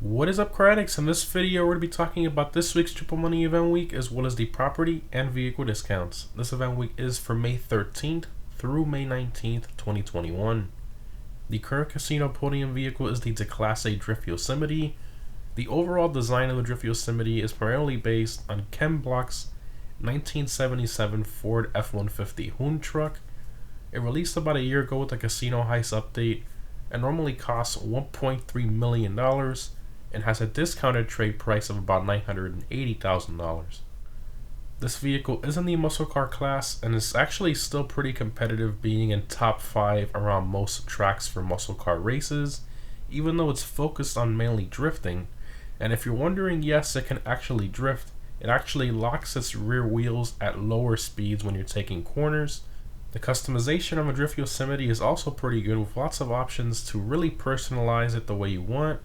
What is up, Critics? In this video, we're going to be talking about this week's Triple Money Event Week as well as the property and vehicle discounts. This event week is from May 13th through May 19th, 2021. The current casino podium vehicle is the Class A Drift Yosemite. The overall design of the Drift Yosemite is primarily based on Ken Block's 1977 Ford F-150 Hoon truck. It released about a year ago with a casino heist update and normally costs $1.3 million and has a discounted trade price of about $980,000. This vehicle is in the muscle car class and is actually still pretty competitive, being in top 5 around most tracks for muscle car races, even though it's focused on mainly drifting. And if you're wondering, yes, it can actually drift. It actually locks its rear wheels at lower speeds when you're taking corners. The customization of a Drift Yosemite is also pretty good, with lots of options to really personalize it the way you want.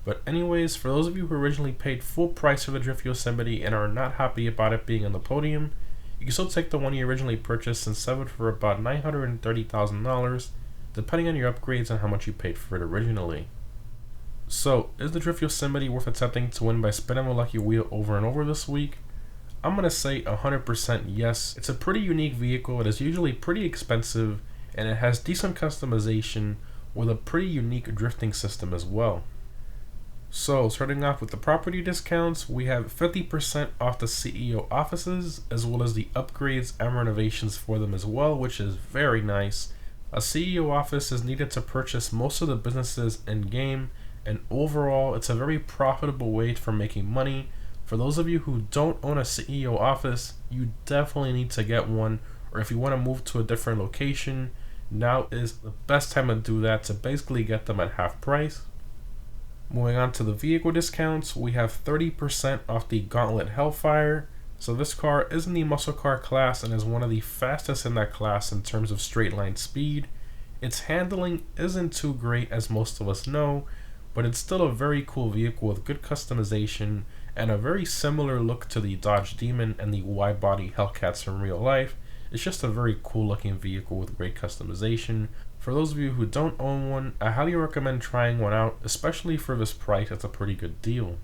But anyways, for those of you who originally paid full price for the Drift Yosemite and are not happy about it being on the podium, you can still take the one you originally purchased and sell it for about $930,000, depending on your upgrades and how much you paid for it originally. So, is the Drift Yosemite worth attempting to win by spinning a lucky wheel over and over this week? I'm going to say 100% yes. It's a pretty unique vehicle. It is usually pretty expensive, and it has decent customization with a pretty unique drifting system as well. So, starting off with the property discounts, we have 50% off the CEO offices, as well as the upgrades and renovations for them as well, which is very nice. A CEO office is needed to purchase most of the businesses in game, and overall, it's a very profitable way for making money. For those of you who don't own a CEO office, you definitely need to get one, or if you want to move to a different location, now is the best time to do that, to basically get them at half price. Moving on to the vehicle discounts, we have 30% off the Gauntlet Hellfire. So this car is in the muscle car class and is one of the fastest in that class in terms of straight line speed. Its handling isn't too great, as most of us know, but it's still a very cool vehicle with good customization and a very similar look to the Dodge Demon and the wide body Hellcats from real life. It's just a very cool looking vehicle with great customization. For those of you who don't own one, I highly recommend trying one out, especially for this price. It's a pretty good deal.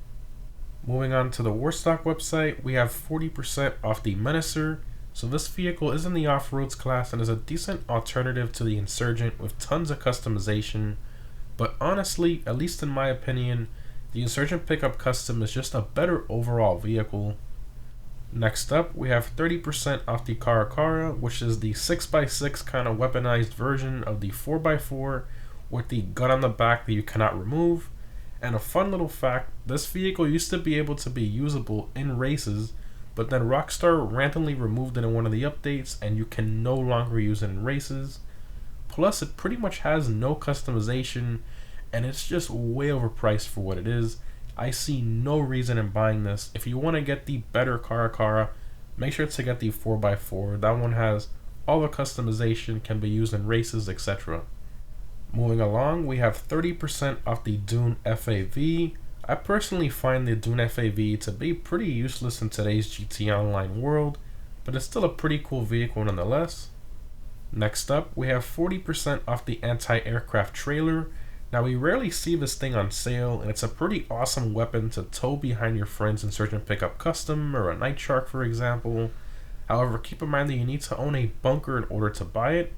Moving on to the Warstock website, we have 40% off the MENACER. So this vehicle is in the off-roads class and is a decent alternative to the Insurgent with tons of customization. But honestly, at least in my opinion, the Insurgent Pickup Custom is just a better overall vehicle. Next up, we have 30% off the CARACARA, which is the 6x6 kind of weaponized version of the 4x4 with the gun on the back that you cannot remove. And a fun little fact, this vehicle used to be able to be usable in races, but then Rockstar randomly removed it in one of the updates and you can no longer use it in races. Plus, it pretty much has no customization and it's just way overpriced for what it is. I see no reason in buying this. If you want to get the better CARACARA, make sure to get the 4x4. That one has all the customization, can be used in races, etc. Moving along, we have 30% off the DUNE FAV. I personally find the DUNE FAV to be pretty useless in today's GT Online world, but it's still a pretty cool vehicle nonetheless. Next up, we have 40% off the anti-aircraft trailer. Now, we rarely see this thing on sale, and it's a pretty awesome weapon to tow behind your friend's Insurgent Pickup Custom or a Night Shark, for example. However, keep in mind that you need to own a bunker in order to buy it.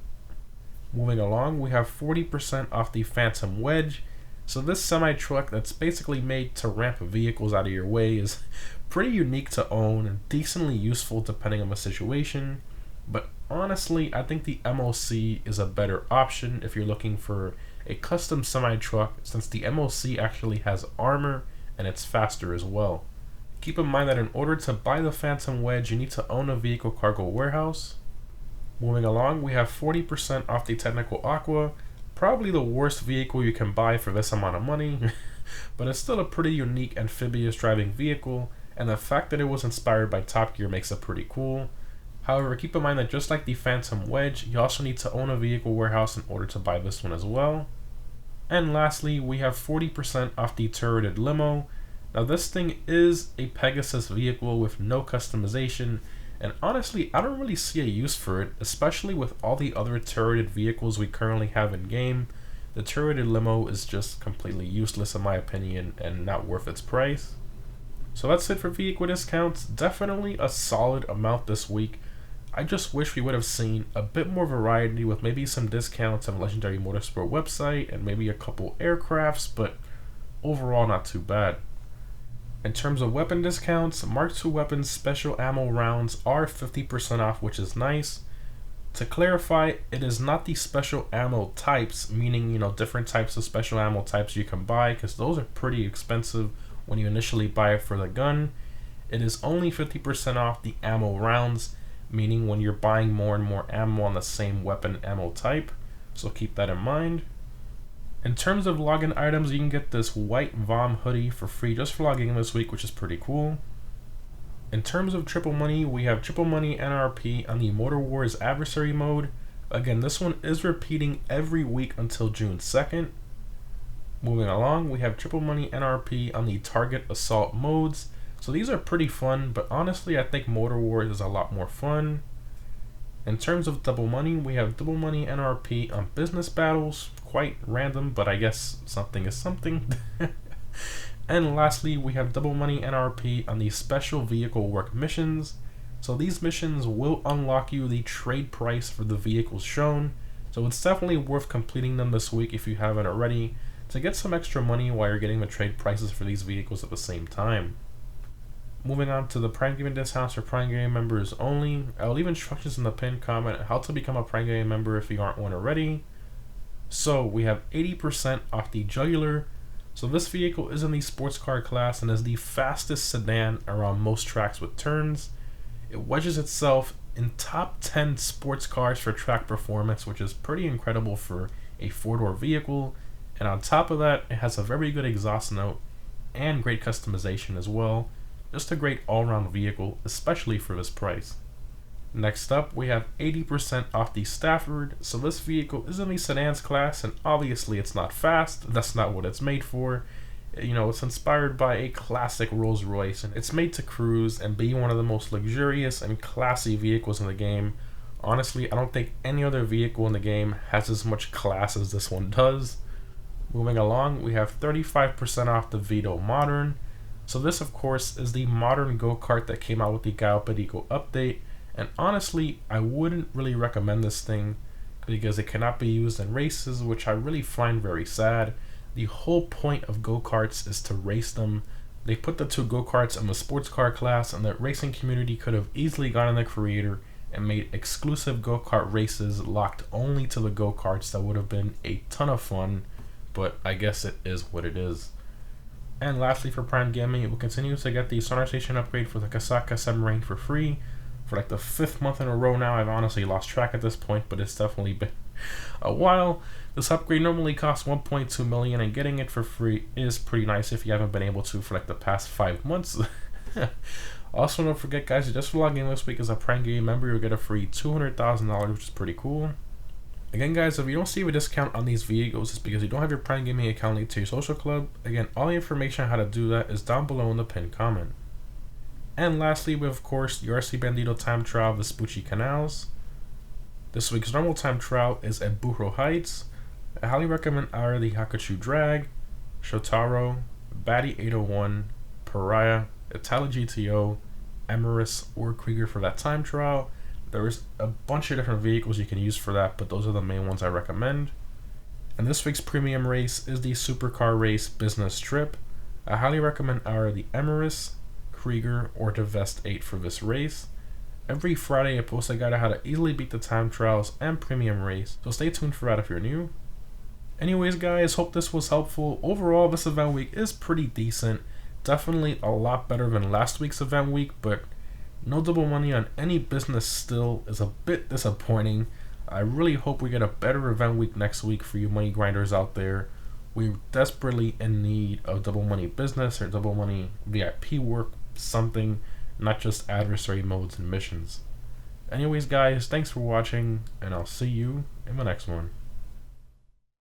Moving along, we have 40% off the Phantom Wedge. So this semi-truck that's basically made to ramp vehicles out of your way is pretty unique to own and decently useful depending on the situation. But honestly, I think the MOC is a better option if you're looking for a custom semi-truck, since the MOC actually has armor and it's faster as well. Keep in mind that in order to buy the Phantom Wedge, you need to own a vehicle cargo warehouse. Moving along, we have 40% off the Technical Aqua. Probably the worst vehicle you can buy for this amount of money, but it's still a pretty unique amphibious driving vehicle, and the fact that it was inspired by Top Gear makes it pretty cool. However, keep in mind that just like the Phantom Wedge, you also need to own a vehicle warehouse in order to buy this one as well. And lastly, we have 40% off the turreted limo. Now this thing is a Pegasus vehicle with no customization, and honestly, I don't really see a use for it, especially with all the other turreted vehicles we currently have in game. The turreted limo is just completely useless in my opinion and not worth its price. So that's it for vehicle discounts. Definitely a solid amount this week. I just wish we would have seen a bit more variety with maybe some discounts on Legendary Motorsport website and maybe a couple aircrafts, but overall not too bad. In terms of weapon discounts, Mark II weapons special ammo rounds are 50% off, which is nice. To clarify, it is not the special ammo types, meaning, different types of special ammo types you can buy, because those are pretty expensive when you initially buy it for the gun. It is only 50% off the ammo rounds, meaning when you're buying more and more ammo on the same weapon ammo type, so keep that in mind. In terms of login items, you can get this white VOM hoodie for free just for logging in this week, which is pretty cool. In terms of triple money, we have triple money NRP on the Motor Wars adversary mode. Again, this one is repeating every week until June 2nd. Moving along, we have triple money NRP on the target assault modes. So these are pretty fun, but honestly I think Motor Wars is a lot more fun. In terms of double money, we have double money NRP on business battles. Quite random, but I guess something is something. And lastly, we have double money NRP on the special vehicle work missions. So these missions will unlock you the trade price for the vehicles shown. So it's definitely worth completing them this week if you haven't already, to get some extra money while you're getting the trade prices for these vehicles at the same time. Moving on to the Prime Gaming discounts for Prime Gaming members only. I'll leave instructions in the pinned comment on how to become a Prime Gaming member if you aren't one already. So we have 80% off the Jugular. So this vehicle is in the sports car class and is the fastest sedan around most tracks with turns. It wedges itself in top 10 sports cars for track performance, which is pretty incredible for a four-door vehicle. And on top of that, it has a very good exhaust note and great customization as well. Just a great all-around vehicle, especially for this price. Next up, we have 80% off the Stafford. So this vehicle is in the sedans class, and obviously it's not fast. That's not what it's made for. It's inspired by a classic Rolls Royce, and it's made to cruise and be one of the most luxurious and classy vehicles in the game. Honestly, I don't think any other vehicle in the game has as much class as this one does. Moving along, we have 35% off the Vito Modern. So this, of course, is the modern go-kart that came out with the Gallo Perico update. And honestly, I wouldn't really recommend this thing because it cannot be used in races, which I really find very sad. The whole point of go-karts is to race them. They put the two go-karts in the sports car class, and the racing community could have easily gone in the creator and made exclusive go-kart races locked only to the go-karts. That would have been a ton of fun, but I guess it is what it is. And lastly, for Prime Gaming, it will continue to get the Sonar Station upgrade for the Kasaka submarine for free for like the 5th month in a row now. I've honestly lost track at this point, but it's definitely been a while. This upgrade normally costs 1.2 million, and getting it for free is pretty nice if you haven't been able to for like the past 5 months. Also, don't forget, guys, just for logging in this week as a Prime Gaming member, you'll get a free $200,000, which is pretty cool. Again, guys, if you don't see a discount on these vehicles, it's because you don't have your Prime Gaming account linked to your social club. Again, all the information on how to do that is down below in the pinned comment. And lastly, we have, of course, the RC Bandito time trial of Vespucci Canals. This week's normal time trial is at Burro Heights. I highly recommend either the Hakachu Drag, Shotaro, Batty 801, Pariah, Italo GTO, Emerus, or Krieger for that time trial. There's a bunch of different vehicles you can use for that, but those are the main ones I recommend. And this week's premium race is the Supercar Race Business Trip. I highly recommend either the Emerus, Krieger, or the Vest 8 for this race. Every Friday I post a guide on how to easily beat the time trials and premium race, so stay tuned for that if you're new. Anyways, guys, hope this was helpful. Overall, this event week is pretty decent. Definitely a lot better than last week's event week, but no double money on any business still is a bit disappointing. I really hope we get a better event week next week for you money grinders out there. We're desperately in need of double money business or double money VIP work, something, not just adversary modes and missions. Anyways, guys, thanks for watching, and I'll see you in the next one.